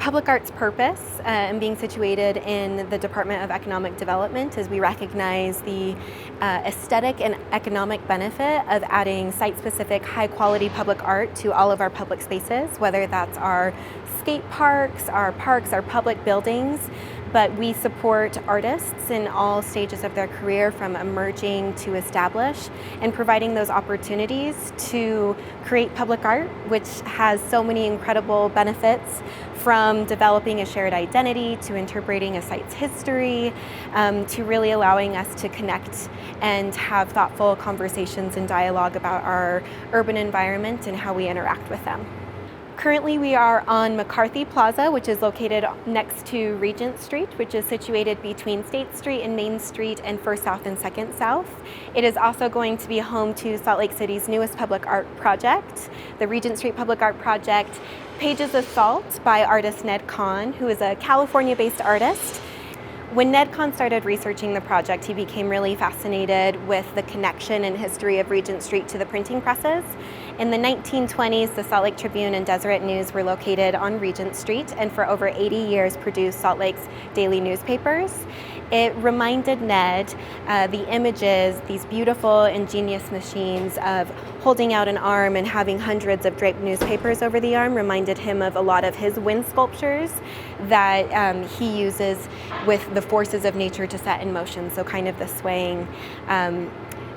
Public art's purpose and being situated in the Department of Economic Development is we recognize the aesthetic and economic benefit of adding site-specific, high-quality public art to all of our public spaces, whether that's our skate parks, our public buildings. But we support artists in all stages of their career, from emerging to established, and providing those opportunities to create public art, which has so many incredible benefits, from developing a shared identity, to interpreting a site's history, to really allowing us to connect and have thoughtful conversations and dialogue about our urban environment and how we interact with them. Currently, we are on McCarthy Plaza, which is located next to Regent Street, which is situated between State Street and Main Street and First South and Second South. It is also going to be home to Salt Lake City's newest public art project, the Regent Street Public Art Project, Pages of Salt by artist Ned Kahn, who is a California-based artist. When Ned Kahn started researching the project, he became really fascinated with the connection and history of Regent Street to the printing presses. In the 1920s, the Salt Lake Tribune and Deseret News were located on Regent Street, and for over 80 years produced Salt Lake's daily newspapers. It reminded Ned the images, these beautiful, ingenious machines of holding out an arm and having hundreds of draped newspapers over the arm, reminded him of a lot of his wind sculptures that he uses with the forces of nature to set in motion. So kind of the swaying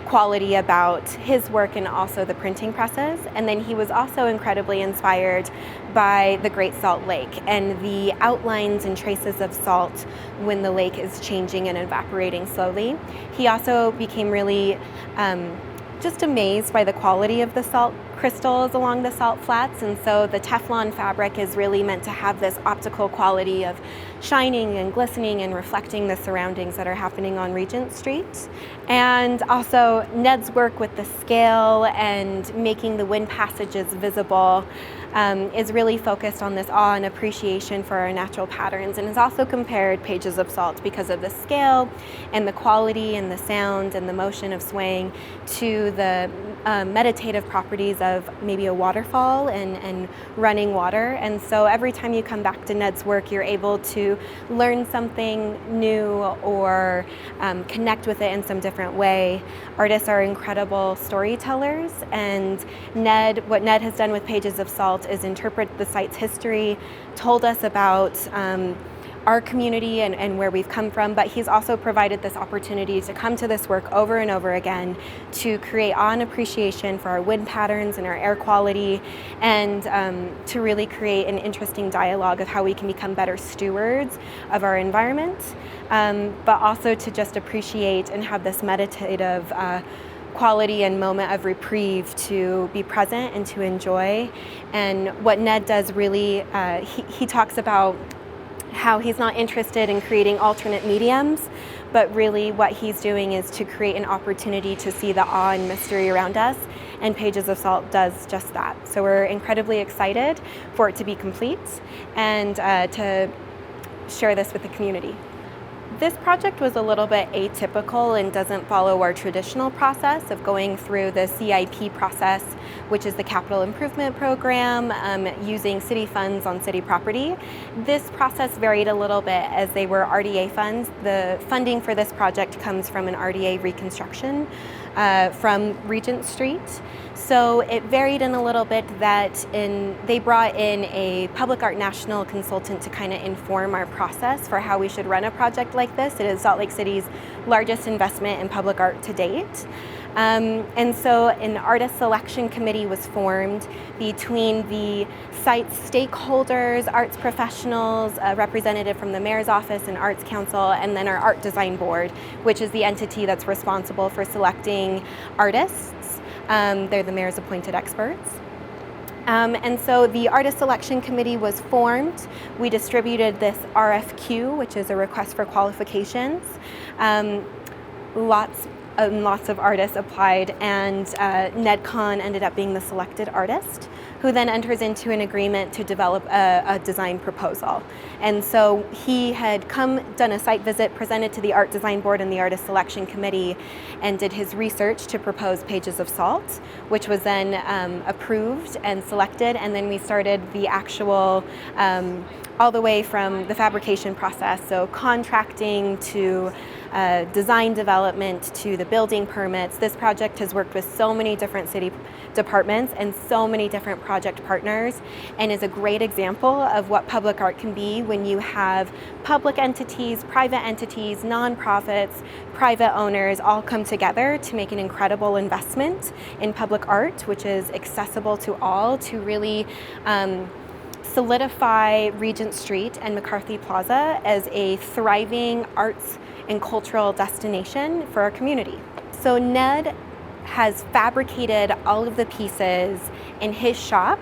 quality about his work and also the printing presses. And then he was also incredibly inspired by the Great Salt Lake and the outlines and traces of salt when the lake is changing and evaporating slowly. He also became really just amazed by the quality of the salt crystals along the salt flats, and so the Teflon fabric is really meant to have this optical quality of shining and glistening and reflecting the surroundings that are happening on Regent Street. And also Ned's work with the scale and making the wind passages visible is really focused on this awe and appreciation for our natural patterns, and has also compared Pages of Salt, because of the scale and the quality and the sound and the motion of swaying, to the meditative properties of maybe a waterfall and running water. And so every time you come back to Ned's work, you're able to learn something new or connect with it in some different way. Artists are incredible storytellers, and what Ned has done with Pages of Salt is interpret the site's history, told us about our community and where we've come from, but he's also provided this opportunity to come to this work over and over again to create awe and appreciation for our wind patterns and our air quality, and to really create an interesting dialogue of how we can become better stewards of our environment, but also to just appreciate and have this meditative quality and moment of reprieve to be present and to enjoy. And what Ned does really, he talks about how he's not interested in creating alternate mediums, but really what he's doing is to create an opportunity to see the awe and mystery around us, and Pages of Salt does just that. So we're incredibly excited for it to be complete and to share this with the community. This project was a little bit atypical and doesn't follow our traditional process of going through the CIP process, which is the capital improvement program, using city funds on city property. This process varied a little bit as they were RDA funds. The funding for this project comes from an RDA reconstruction from Regent Street. So it varied in a little bit that they brought in a public art national consultant to kind of inform our process for how we should run a project like this. It is Salt Lake City's largest investment in public art to date. And so an artist selection committee was formed between the site's stakeholders, arts professionals, a representative from the mayor's office and arts council, and then our art design board, which is the entity that's responsible for selecting artists. They're the mayor's appointed experts. And so the artist selection committee was formed. We distributed this RFQ, which is a request for qualifications. Lots of artists applied, and Ned Kahn ended up being the selected artist, who then enters into an agreement to develop a design proposal. And so he had done a site visit, presented to the art design board and the artist selection committee, and did his research to propose Pages of Salt, which was then approved and selected. And then we started the actual all the way from the fabrication process, so contracting to design development to the building permits. This project has worked with so many different city departments and so many different project partners, and is a great example of what public art can be when you have public entities, private entities, nonprofits, private owners all come together to make an incredible investment in public art, which is accessible to all, to really solidify Regent Street and McCarthy Plaza as a thriving arts and cultural destination for our community. So Ned has fabricated all of the pieces in his shop,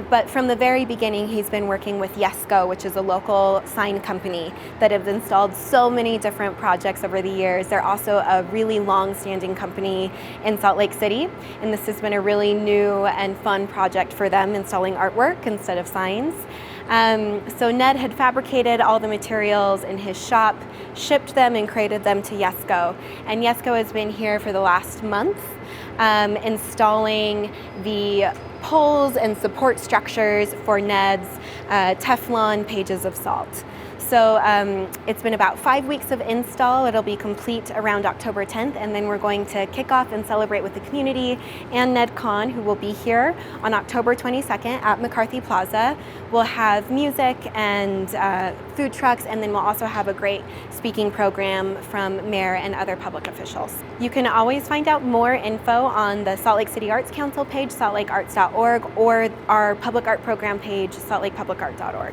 but from the very beginning he's been working with YESCO, which is a local sign company that have installed so many different projects over the years. They're also a really long-standing company in Salt Lake City, and this has been a really new and fun project for them, installing artwork instead of signs. So Ned had fabricated all the materials in his shop, shipped them and created them to YESCO. And YESCO has been here for the last month, installing the poles and support structures for Ned's Teflon Pages of Salt. So it's been about 5 weeks of install. It'll be complete around October 10th, and then we're going to kick off and celebrate with the community and Ned Kahn, who will be here on October 22nd at McCarthy Plaza. We'll have music and food trucks, and then we'll also have a great speaking program from mayor and other public officials. You can always find out more info on the Salt Lake City Arts Council page, saltlakearts.org, or our public art program page, saltlakepublicart.org.